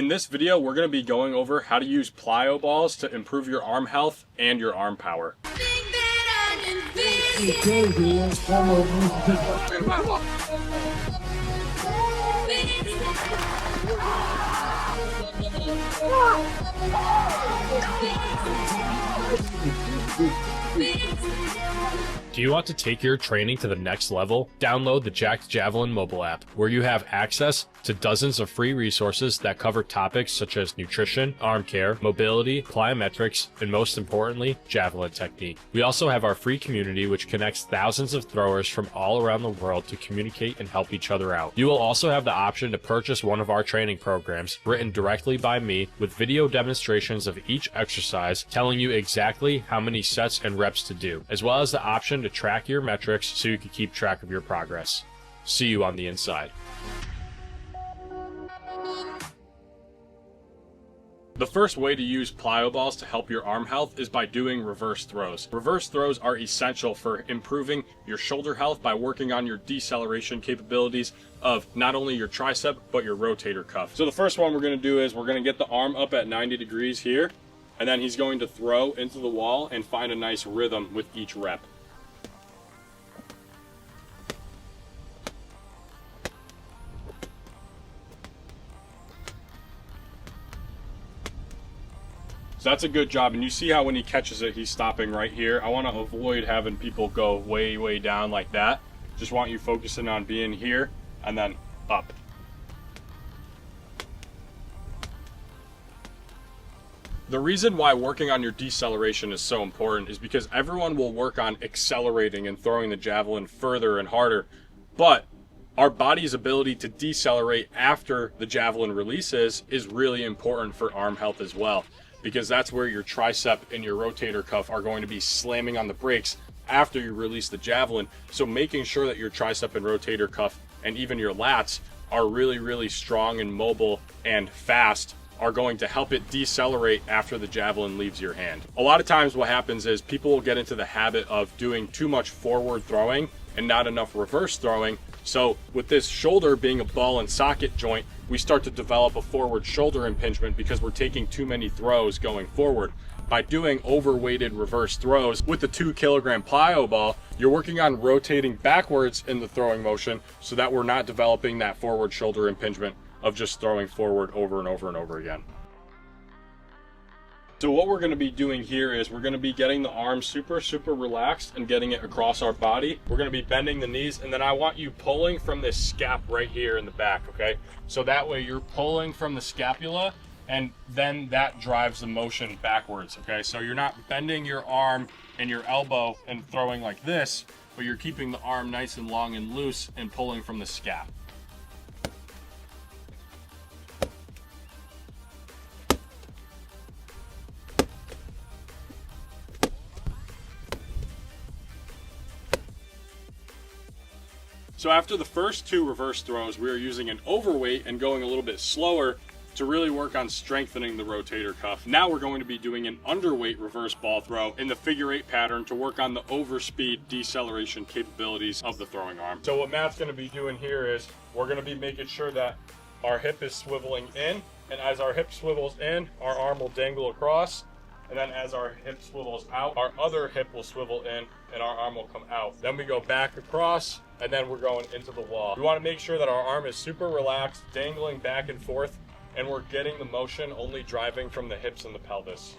In this video, we're going to be going over how to use plyo balls to improve your arm health and your arm power. Do you want to take your training to the next level? Download the Jacked Javelin mobile app, where you have access to dozens of free resources that cover topics such as nutrition, arm care, mobility, plyometrics, and most importantly, javelin technique. We also have our free community, which connects thousands of throwers from all around the world to communicate and help each other out. You will also have the option to purchase one of our training programs written directly by me with video demonstrations of each exercise telling you exactly how many sets and reps to do, as well as the option to track your metrics so you can keep track of your progress. See you on the inside. The first way to use plyo balls to help your arm health is by doing reverse throws. Reverse throws are essential for improving your shoulder health by working on your deceleration capabilities of not only your tricep, but your rotator cuff. So the first one we're going to do is we're going to get the arm up at 90 degrees here, and then he's going to throw into the wall and find a nice rhythm with each rep. So that's a good job, and you see how when he catches it, he's stopping right here. I want to avoid having people go way down like that. Just want you focusing on being here and then up. The reason why working on your deceleration is so important is because everyone will work on accelerating and throwing the javelin further and harder, but our body's ability to decelerate after the javelin releases is really important for arm health as well, because that's where your tricep and your rotator cuff are going to be slamming on the brakes after you release the javelin. So making sure that your tricep and rotator cuff and even your lats are really strong and mobile and fast are going to help it decelerate after the javelin leaves your hand. A lot of times what happens is people will get into the habit of doing too much forward throwing and not enough reverse throwing. So with this shoulder being a ball and socket joint, we start to develop a forward shoulder impingement because we're taking too many throws going forward. By doing overweighted reverse throws with the 2 kilogram plyo ball, you're working on rotating backwards in the throwing motion so that we're not developing that forward shoulder impingement of just throwing forward over and over again. So what we're going to be doing here is we're going to be getting the arm super relaxed and getting it across our body. We're going to be bending the knees, and then I want you pulling from this scap right here in the back, okay? So that way you're pulling from the scapula, and then that drives the motion backwards, okay? So you're not bending your arm and your elbow and throwing like this, but you're keeping the arm nice and long and loose and pulling from the scap. So after the first 2 reverse throws, we are using an overweight and going a little bit slower to really work on strengthening the rotator cuff. Now we're going to be doing an underweight reverse ball throw in the figure 8 pattern to work on the overspeed deceleration capabilities of the throwing arm. So what Matt's going to be doing here is we're going to be making sure that our hip is swiveling in, and as our hip swivels in, our arm will dangle across. And then as our hip swivels out, our other hip will swivel in and our arm will come out. Then we go back across, and then we're going into the wall. We want to make sure that our arm is super relaxed, dangling back and forth, and we're getting the motion only driving from the hips and the pelvis.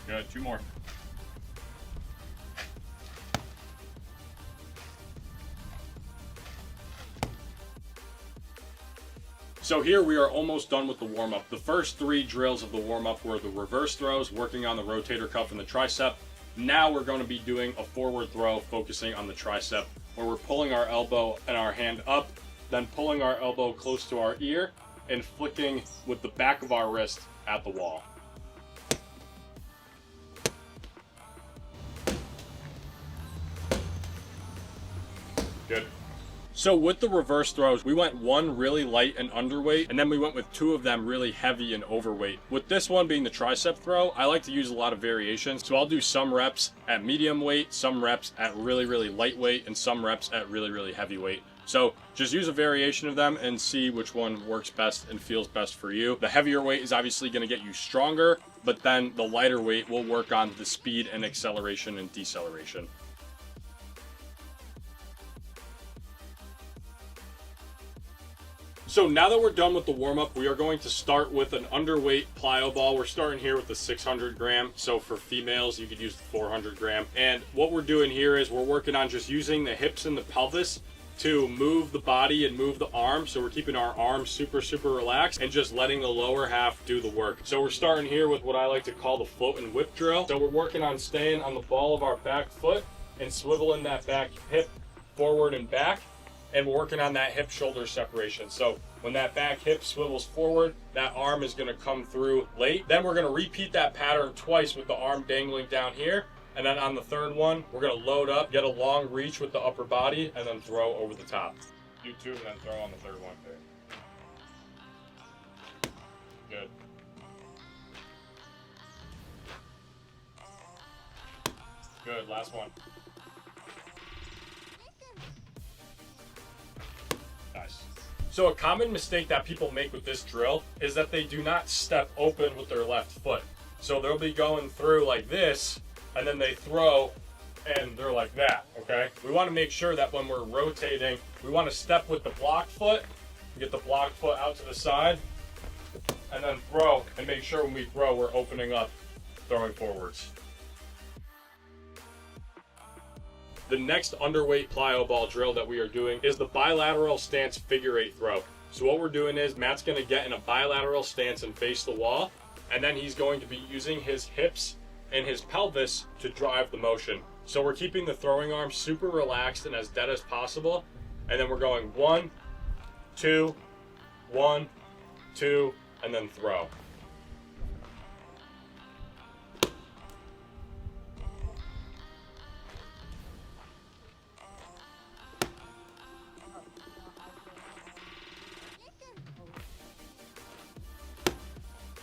Good, 2 more. So here we are almost done with the warm-up. The first 3 drills of the warm-up were the reverse throws, working on the rotator cuff and the tricep. Now we're going to be doing a forward throw, focusing on the tricep, where we're pulling our elbow and our hand up, then pulling our elbow close to our ear, and flicking with the back of our wrist at the wall. Good. So with the reverse throws, we went one really light and underweight, and then we went with two of them really heavy and overweight. With this one being the tricep throw, I like to use a lot of variations. So I'll do some reps at medium weight, some reps at really, really lightweight, and some reps at really, really heavyweight. So just use a variation of them and see which one works best and feels best for you. The heavier weight is obviously going to get you stronger, but then the lighter weight will work on the speed and acceleration and deceleration. So now that we're done with the warm-up, we are going to start with an underweight plyo ball. We're starting here with the 600 gram. So for females, you could use the 400 gram. And what we're doing here is we're working on just using the hips and the pelvis to move the body and move the arms. So we're keeping our arms super, super relaxed and just letting the lower half do the work. So we're starting here with what I like to call the float and whip drill. So we're working on staying on the ball of our back foot and swiveling that back hip forward and back. And we're working on that hip shoulder separation. So when that back hip swivels forward, that arm is gonna come through late. Then we're gonna repeat that pattern twice with the arm dangling down here. And then on the third one, we're gonna load up, get a long reach with the upper body, and then throw over the top. Do two and then throw on the third one. Good. Good, last one. Nice. So a common mistake that people make with this drill is that they do not step open with their left foot. So they'll be going through like this, and then they throw, and they're like that, okay? We want to make sure that when we're rotating, we want to step with the block foot, get the block foot out to the side, and then throw, and make sure when we throw, we're opening up, throwing forwards. The next underweight plyo ball drill that we are doing is the bilateral stance figure 8 throw. So what we're doing is Matt's gonna get in a bilateral stance and face the wall, and then he's going to be using his hips and his pelvis to drive the motion. So we're keeping the throwing arm super relaxed and as dead as possible, and then we're going 1, 2, 1, 2, and then throw.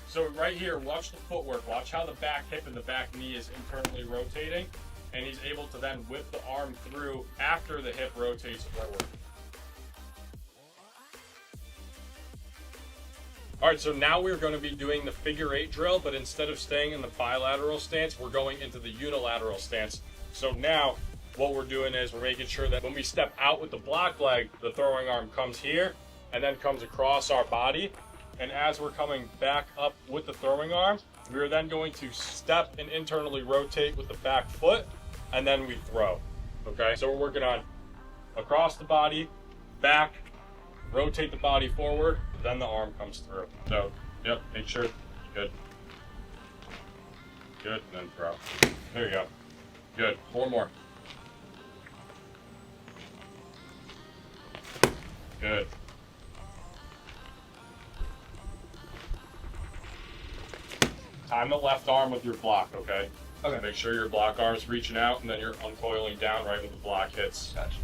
So right here, watch the footwork. Watch how the back hip and the back knee is internally rotating, and he's able to then whip the arm through after the hip rotates forward. All right, so now we're going to be doing the figure 8 drill, but instead of staying in the bilateral stance, we're going into the unilateral stance. So now what we're doing is we're making sure that when we step out with the block leg, the throwing arm comes here and then comes across our body. And as we're coming back up with the throwing arm, we're then going to step and internally rotate with the back foot, and then we throw. Okay, so we're working on across the body, back, rotate the body forward, then the arm comes through. So, yep, make sure, good. Good, and then throw. There you go. Good, 4 more. Good. Time the left arm with your block, okay? Okay. Make sure your block arm's reaching out, and then you're uncoiling down right when the block hits. Gotcha.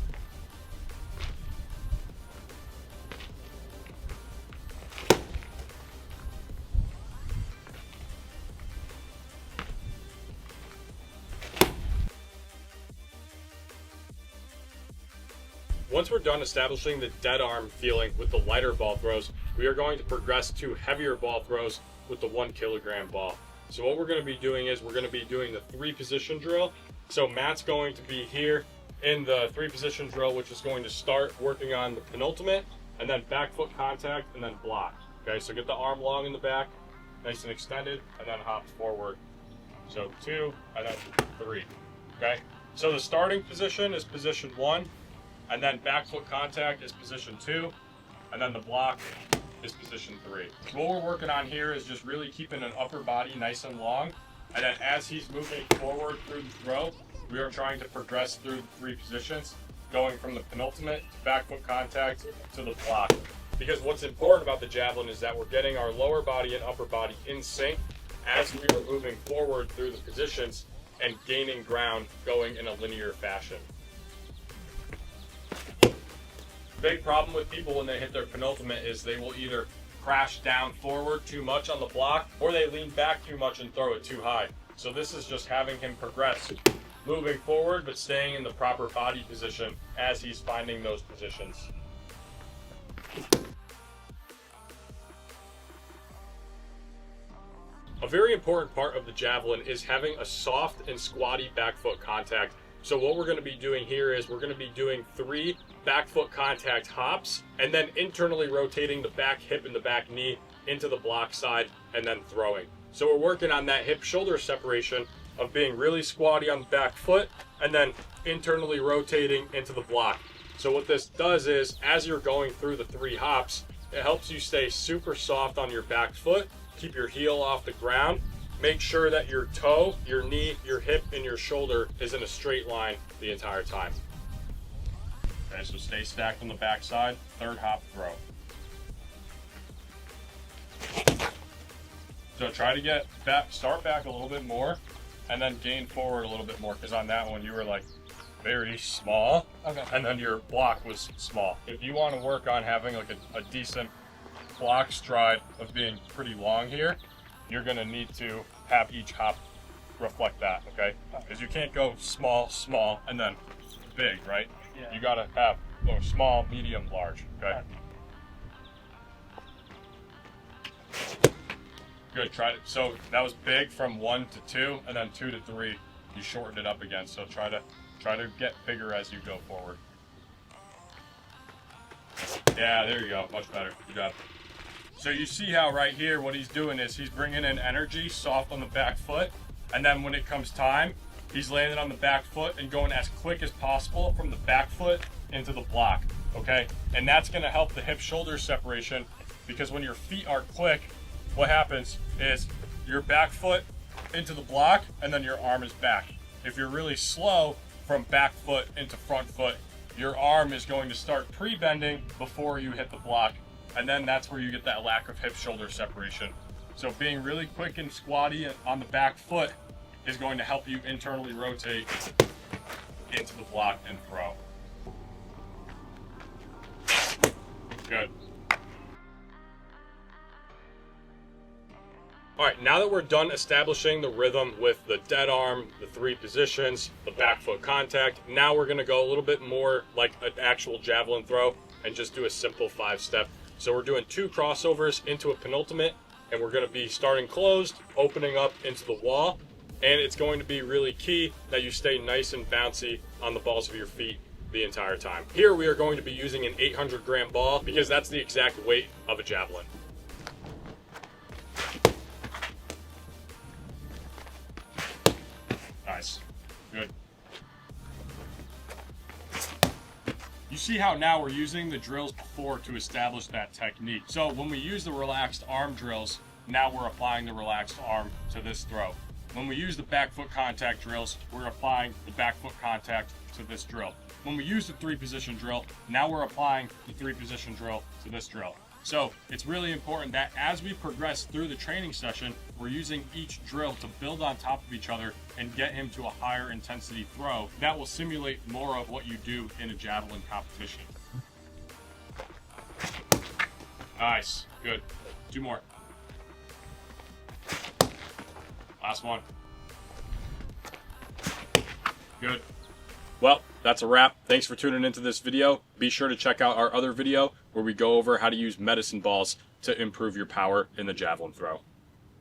Once we're done establishing the dead arm feeling with the lighter ball throws, we are going to progress to heavier ball throws with the 1 kilogram ball. So what we're going to be doing is we're going to be doing the 3 position drill. So Matt's going to be here in the 3 position drill, which is going to start working on the penultimate, and then back foot contact, and then block. Okay, so get the arm long in the back, nice and extended, and then hop forward. So 2, and then 3. Okay, so the starting position is position 1, and then back foot contact is position 2, and then the block is position 3. What we're working on here is just really keeping an upper body nice and long, and then as he's moving forward through the throw, we are trying to progress through the 3 positions, going from the penultimate to back foot contact to the block. Because what's important about the javelin is that we're getting our lower body and upper body in sync as we are moving forward through the positions and gaining ground going in a linear fashion. Big problem with people when they hit their penultimate is they will either crash down forward too much on the block, or they lean back too much and throw it too high. So this is just having him progress, moving forward, but staying in the proper body position as he's finding those positions. A very important part of the javelin is having a soft and squatty back foot contact. So what we're going to be doing here is we're going to be doing 3 back foot contact hops and then internally rotating the back hip and the back knee into the block side and then throwing. So we're working on that hip shoulder separation of being really squatty on the back foot and then internally rotating into the block. So what this does is, as you're going through the 3 hops, it helps you stay super soft on your back foot, keep your heel off the ground, make sure that your toe, your knee, your hip, and your shoulder is in a straight line the entire time. Okay, so stay stacked on the back side, 3rd hop throw. So try to get back, start back a little bit more, and then gain forward a little bit more, because on that one you were like very small, okay, and then your block was small. If you want to work on having like a decent block stride of being pretty long here, you're going to need to have each hop reflect that, okay? Because you can't go small, small, and then big, right? Yeah. You got to have small, medium, large, okay? Good, try it. So that was big from 1 to 2, and then 2 to 3, you shortened it up again. So try to get bigger as you go forward. Yeah, there you go, much better, good job. So you see how right here, what he's doing is he's bringing in energy, soft on the back foot, and then when it comes time, he's landing on the back foot and going as quick as possible from the back foot into the block, okay? And that's gonna help the hip-shoulder separation, because when your feet are quick, what happens is your back foot into the block, and then your arm is back. If you're really slow from back foot into front foot, your arm is going to start pre-bending before you hit the block, and then that's where you get that lack of hip-shoulder separation. So being really quick and squatty on the back foot is going to help you internally rotate into the block and throw. Good. All right, now that we're done establishing the rhythm with the dead arm, the 3 positions, the back foot contact, now we're gonna go a little bit more like an actual javelin throw and just do a simple 5-step. So we're doing 2 crossovers into a penultimate, and we're gonna be starting closed, opening up into the wall, and it's going to be really key that you stay nice and bouncy on the balls of your feet the entire time. Here we are going to be using an 800-gram ball because that's the exact weight of a javelin. Nice, good. You see how now we're using the drills before to establish that technique. So when we use the relaxed arm drills, now we're applying the relaxed arm to this throw. When we use the back foot contact drills, we're applying the back foot contact to this drill. When we use the 3-position drill, now we're applying the 3-position drill to this drill. So it's really important that as we progress through the training session, we're using each drill to build on top of each other and get him to a higher intensity throw that will simulate more of what you do in a javelin competition. Nice, good. 2 more. Last one. Good. Well, that's a wrap. Thanks for tuning into this video. Be sure to check out our other video where we go over how to use medicine balls to improve your power in the javelin throw.